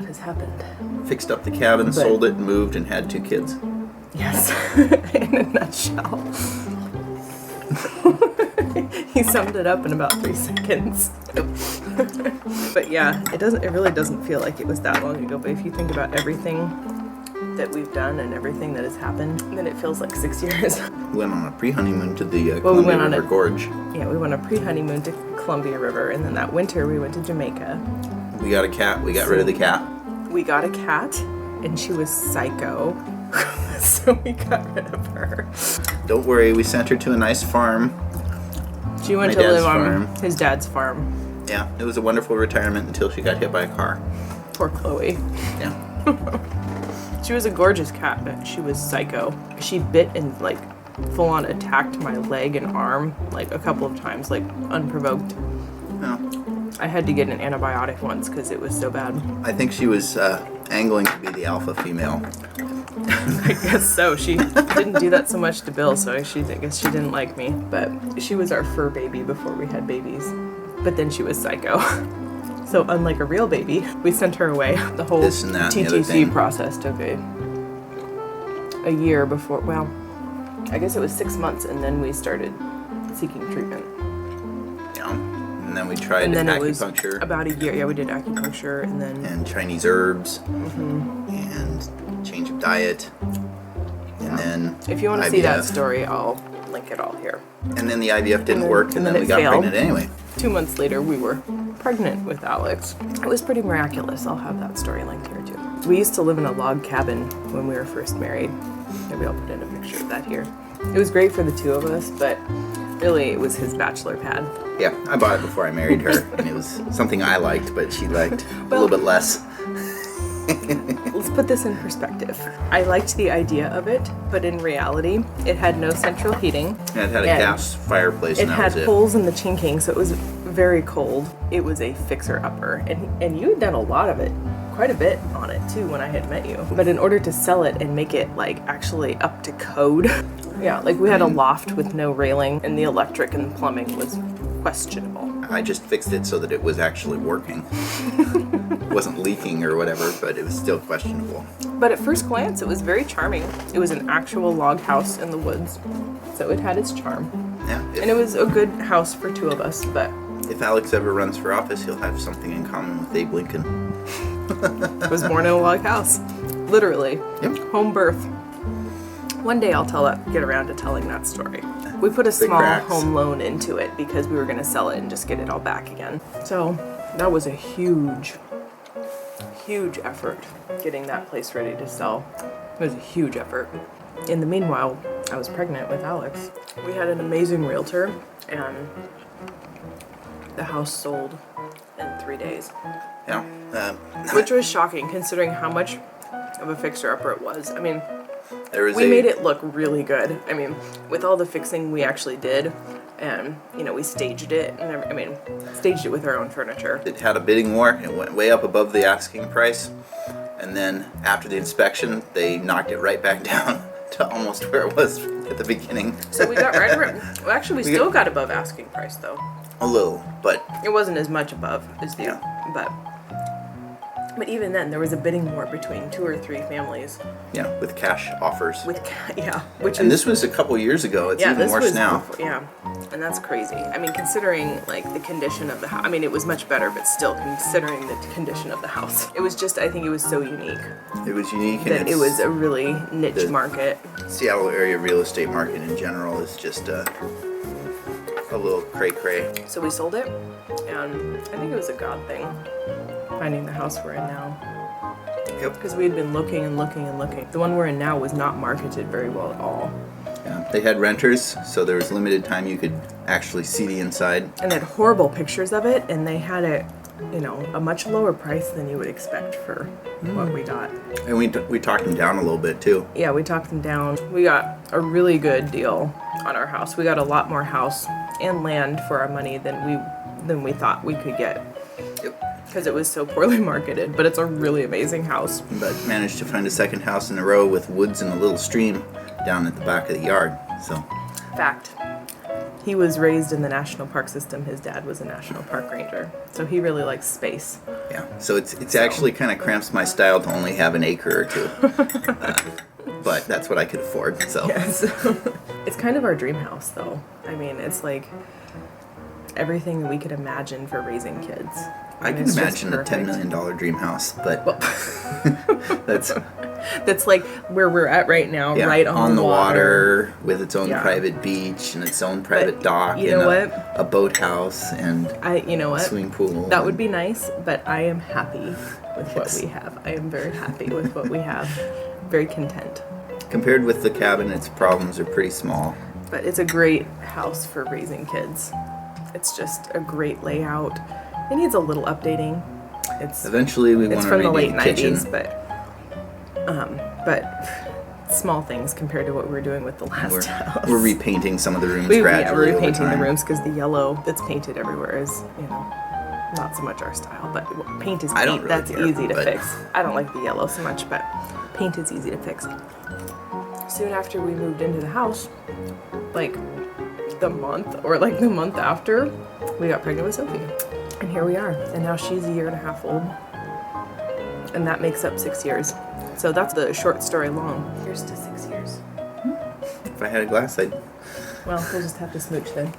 has happened. Fixed up the cabin, sold it, moved, and had 2 kids. Yes, in a nutshell. He summed it up in about 3 seconds. But yeah, it really doesn't feel like it was that long ago. But if you think about everything that we've done and everything that has happened, then it feels like 6 years. We went on a pre-honeymoon to the Columbia River Gorge. Yeah, we went on a pre-honeymoon to Columbia River, and then that winter we went to Jamaica. We got a cat. We got rid of the cat. We got a cat, and she was psycho. So we got rid of her. Don't worry, we sent her to a nice farm. She went to live on his dad's farm. Yeah, it was a wonderful retirement until she got hit by a car. Poor Chloe. Yeah. She was a gorgeous cat, but she was psycho. She bit and like full on attacked my leg and arm like a couple of times, like unprovoked. Yeah. I had to get an antibiotic once because it was so bad. I think she was angling to be the alpha female. I guess so. She didn't do that so much to Bill, so I guess she didn't like me. But she was our fur baby before we had babies. But then she was psycho. So unlike a real baby, we sent her away. The whole TTC process took a year before, well, I guess it was 6 months, and then we started seeking treatment. Yeah. And then we tried acupuncture. It was about a year. Yeah, we did acupuncture, and then... And Chinese herbs. And change of diet. And then if you want to see that story, I'll link it all here. And then the IVF didn't work, and then we got pregnant anyway. 2 months later, we were pregnant with Alex. It was pretty miraculous. I'll have that story linked here too. We used to live in a log cabin when we were first married. Maybe I'll put in a picture of that here. It was great for the 2 of us, but really it was his bachelor pad. Yeah, I bought it before I married her, and it was something I liked, but she liked a little bit less. Let's put this in perspective. I liked the idea of it, but in reality, it had no central heating. And it had a gas fireplace. It had holes in the chinking, so it was very cold. It was a fixer-upper, and you had done a lot of it, quite a bit on it too when I had met you. But in order to sell it and make it like actually up to code, yeah, like we had a loft with no railing, and the electric and the plumbing was questionable. I just fixed it so that it was actually working. It wasn't leaking or whatever, but it was still questionable. But at first glance, it was very charming. It was an actual log house in the woods, so it had its charm. Yeah. And it was a good house for 2 of us, but... If Alex ever runs for office, he'll have something in common with Abe Lincoln. I was born in a log house. Literally. Yep. Home birth. One day I'll get around to telling that story. We put a small home loan into it because we were going to sell it and just get it all back again. So that was a huge effort getting that place ready to sell. It was a huge effort. In the meanwhile, I was pregnant with Alex. We had an amazing realtor, and the house sold in 3 days. Yeah. Which was shocking considering how much of a fixer-upper it was. I mean, we made it look really good. I mean, with all the fixing we actually did, and we staged it, and staged it with our own furniture. It had a bidding war. It went way up above the asking price, and then after the inspection, they knocked it right back down to almost where it was at the beginning. So we got right around. Well, actually, we still got above asking price though. A little, but it wasn't as much above as the But even then, there was a bidding war between 2 or 3 families. Yeah, with cash offers. This was a couple years ago. It's even worse now. And that's crazy. I mean, considering like the condition of the house. I mean, it was much better, but still, considering the condition of the house, it was just. I think it was so unique. It was unique, and it was a really niche market. Seattle area real estate market in general is just a little cray-cray. So we sold it, and I think it was a God thing. Finding the house we're in now. Yep. Because we had been looking and looking and looking. The one we're in now was not marketed very well at all. Yeah, they had renters, so there was limited time you could actually see the inside. And they had horrible pictures of it, and they had it, a much lower price than you would expect for what we got. And we talked them down a little bit too. Yeah, we talked them down. We got a really good deal on our house. We got a lot more house and land for our money than we thought we could get. Yep. Because it was so poorly marketed, but it's a really amazing house. But managed to find a second house in a row with woods and a little stream down at the back of the yard. So. Fact. He was raised in the national park system. His dad was a national park ranger, so he really likes space. Yeah, so it's actually kind of cramps my style to only have an acre or two. But that's what I could afford, so. Yes. It's kind of our dream house, though. I mean, it's like everything we could imagine for raising kids. I can imagine a $10 million dream house, but that's like where we're at right now, yeah, right on the water with its own private beach and its own private dock and a boathouse and a swimming pool. That would be nice, but I am happy with what we have. I am very happy with what we have. Very content. Compared with the cabin, its problems are pretty small. But it's a great house for raising kids. It's just a great layout. It needs a little updating. Eventually we want to from the redo late the kitchen. 90s, but small things compared to what we were doing with the last house. We're repainting some of the rooms gradually we're repainting over time. the rooms because the yellow that's painted everywhere is, not so much our style. But paint is paint. I don't really That's care, easy to but- fix. I don't like the yellow so much, but paint is easy to fix. Soon after we moved into the house, like the month after, we got pregnant with Sophie. And here we are. And now she's a year and a half old. And that makes up 6 years. So that's the short story long. Here's to 6 years. If I had a glass, I'd... Well, we'll just have to smooch then.